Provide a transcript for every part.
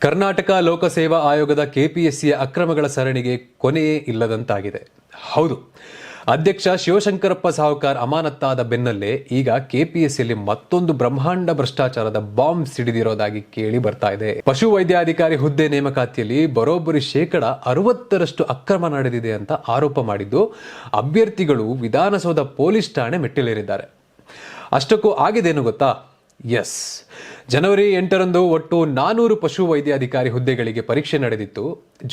ಕರ್ನಾಟಕ ಲೋಕಸೇವಾ ಆಯೋಗದ ಕೆಪಿಎಸ್ಸಿಯ ಅಕ್ರಮಗಳ ಸರಣಿಗೆ ಕೊನೆಯೇ ಇಲ್ಲದಂತಾಗಿದೆ. ಹೌದು, ಅಧ್ಯಕ್ಷ ಶಿವಶಂಕರಪ್ಪ ಸಾಹುಕಾರ್ ಅಮಾನತ್ತಾದ ಬೆನ್ನಲ್ಲೇ ಈಗ ಕೆಪಿಎಸ್ಸಿಯಲ್ಲಿ ಮತ್ತೊಂದು ಬ್ರಹ್ಮಾಂಡ ಭ್ರಷ್ಟಾಚಾರದ ಬಾಂಬ್ ಸಿಡಿದಿರೋದಾಗಿ ಕೇಳಿ ಬರ್ತಾ ಇದೆ. ಪಶು ವೈದ್ಯಾಧಿಕಾರಿ ಹುದ್ದೆ ನೇಮಕಾತಿಯಲ್ಲಿ ಬರೋಬ್ಬರಿ 60% ಅಕ್ರಮ ನಡೆದಿದೆ ಅಂತ ಆರೋಪ ಮಾಡಿದ್ದು ಅಭ್ಯರ್ಥಿಗಳು ವಿಧಾನಸೌಧ ಪೊಲೀಸ್ ಠಾಣೆ ಮೆಟ್ಟಿಲೇರಿದ್ದಾರೆ. ಅಷ್ಟಕ್ಕೂ ಆಗಿದೇನು ಗೊತ್ತಾ? ಎಸ್, ಜನವರಿ 8ರಂದು ಒಟ್ಟು 400 ಪಶು ವೈದ್ಯಾಧಿಕಾರಿ ಹುದ್ದೆಗಳಿಗೆ ಪರೀಕ್ಷೆ ನಡೆದಿತ್ತು.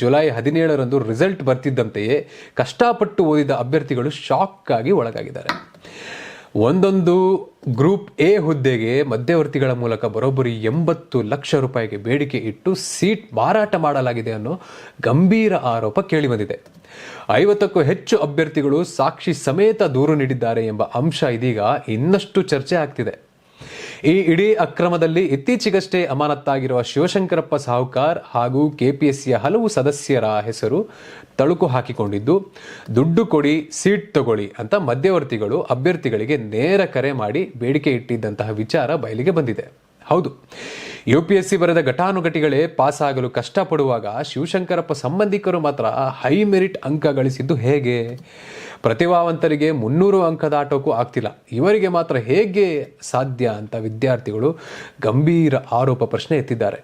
ಜುಲೈ 17ರಂದು ರಿಸಲ್ಟ್ ಬರ್ತಿದ್ದಂತೆಯೇ ಕಷ್ಟಪಟ್ಟು ಓದಿದ ಅಭ್ಯರ್ಥಿಗಳು ಶಾಕ್ ಆಗಿ ಒಳಗಾಗಿದ್ದಾರೆ. ಒಂದೊಂದು ಗ್ರೂಪ್ ಎ ಹುದ್ದೆಗೆ ಮಧ್ಯವರ್ತಿಗಳ ಮೂಲಕ ಬರೋಬ್ಬರಿ 80 ಲಕ್ಷ ರೂಪಾಯಿಗೆ ಬೇಡಿಕೆ ಇಟ್ಟು ಸೀಟ್ ಮಾರಾಟ ಮಾಡಲಾಗಿದೆ ಅನ್ನೋ ಗಂಭೀರ ಆರೋಪ ಕೇಳಿಬಂದಿದೆ. 50ಕ್ಕೂ ಹೆಚ್ಚು ಅಭ್ಯರ್ಥಿಗಳು ಸಾಕ್ಷಿ ಸಮೇತ ದೂರು ನೀಡಿದ್ದಾರೆ ಎಂಬ ಅಂಶ ಇದೀಗ ಇನ್ನಷ್ಟು ಚರ್ಚೆ ಆಗ್ತಿದೆ. ಈ ಇಡೀ ಅಕ್ರಮದಲ್ಲಿ ಇತ್ತೀಚೆಗಷ್ಟೇ ಅಮಾನತ್ತಾಗಿರುವ ಶಿವಶಂಕರಪ್ಪ ಸಾಹುಕಾರ್ ಹಾಗೂ ಕೆಪಿಎಸ್ಸಿಯ ಹಲವು ಸದಸ್ಯರ ಹೆಸರು ತಳುಕು ಹಾಕಿಕೊಂಡಿದ್ದು, ದುಡ್ಡು ಕೊಡಿ ಸೀಟ್ ತಗೊಳ್ಳಿ ಅಂತ ಮಧ್ಯವರ್ತಿಗಳು ಅಭ್ಯರ್ಥಿಗಳಿಗೆ ನೇರ ಕರೆ ಮಾಡಿ ಬೇಡಿಕೆ ಇಟ್ಟಿದ್ದಂತಹ ವಿಚಾರ ಬಯಲಿಗೆ ಬಂದಿದೆ. ಹೌದು, ಯುಪಿಎಸ್ಸಿ ಬರೆದ ಘಟಾನುಘಟಿಗಳೇ ಪಾಸ್ ಆಗಲು ಕಷ್ಟಪಡುವಾಗ ಶಿವಶಂಕರಪ್ಪ ಸಂಬಂಧಿಕರು ಮಾತ್ರ ಹೈ ಮೆರಿಟ್ ಅಂಕ ಗಳಿಸಿದ್ದು ಹೇಗೆ? ಪ್ರತಿಭಾವಂತರಿಗೆ 300 ಅಂಕ ದಾಟೋಕ್ಕೂ ಆಗ್ತಿಲ್ಲ, ಇವರಿಗೆ ಮಾತ್ರ ಹೇಗೆ ಸಾಧ್ಯ ಅಂತ ವಿದ್ಯಾರ್ಥಿಗಳು ಗಂಭೀರ ಆರೋಪ ಪ್ರಶ್ನೆ ಎತ್ತಿದ್ದಾರೆ.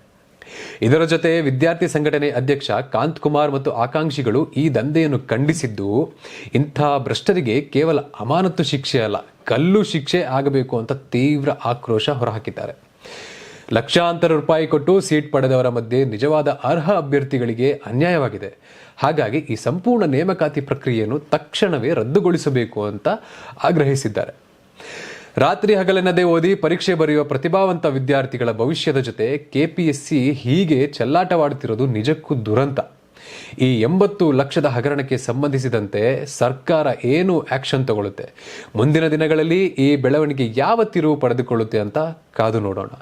ಇದರ ಜೊತೆ ವಿದ್ಯಾರ್ಥಿ ಸಂಘಟನೆ ಅಧ್ಯಕ್ಷ ಕಾಂತ್ ಕುಮಾರ್ ಮತ್ತು ಆಕಾಂಕ್ಷಿಗಳು ಈ ದಂಧೆಯನ್ನು ಖಂಡಿಸಿದ್ದು, ಇಂಥ ಭ್ರಷ್ಟರಿಗೆ ಕೇವಲ ಅಮಾನತು ಶಿಕ್ಷೆ ಅಲ್ಲ, ಗಲ್ಲು ಶಿಕ್ಷೆ ಆಗಬೇಕು ಅಂತ ತೀವ್ರ ಆಕ್ರೋಶ ಹೊರಹಾಕಿದ್ದಾರೆ. ಲಕ್ಷಾಂತರ ರೂಪಾಯಿ ಕೊಟ್ಟು ಸೀಟ್ ಪಡೆದವರ ಮಧ್ಯೆ ನಿಜವಾದ ಅರ್ಹ ಅಭ್ಯರ್ಥಿಗಳಿಗೆ ಅನ್ಯಾಯವಾಗಿದೆ. ಹಾಗಾಗಿ ಈ ಸಂಪೂರ್ಣ ನೇಮಕಾತಿ ಪ್ರಕ್ರಿಯೆಯನ್ನು ತಕ್ಷಣವೇ ರದ್ದುಗೊಳಿಸಬೇಕು ಅಂತ ಆಗ್ರಹಿಸಿದ್ದಾರೆ. ರಾತ್ರಿ ಹಗಲೆನ್ನದೇ ಓದಿ ಪರೀಕ್ಷೆ ಬರೆಯುವ ಪ್ರತಿಭಾವಂತ ವಿದ್ಯಾರ್ಥಿಗಳ ಭವಿಷ್ಯದ ಜೊತೆ ಕೆಪಿಎಸ್ಸಿ ಹೀಗೆ ಚೆಲ್ಲಾಟವಾಡುತ್ತಿರೋದು ನಿಜಕ್ಕೂ ದುರಂತ. ಈ 80 ಲಕ್ಷದ ಹಗರಣಕ್ಕೆ ಸಂಬಂಧಿಸಿದಂತೆ ಸರ್ಕಾರ ಏನು ಆಕ್ಷನ್ ತಗೊಳ್ಳುತ್ತೆ, ಮುಂದಿನ ದಿನಗಳಲ್ಲಿ ಈ ಬೆಳವಣಿಗೆ ಯಾವ ತಿರುವು ಪಡೆದುಕೊಳ್ಳುತ್ತೆ ಅಂತ ಕಾದು ನೋಡೋಣ.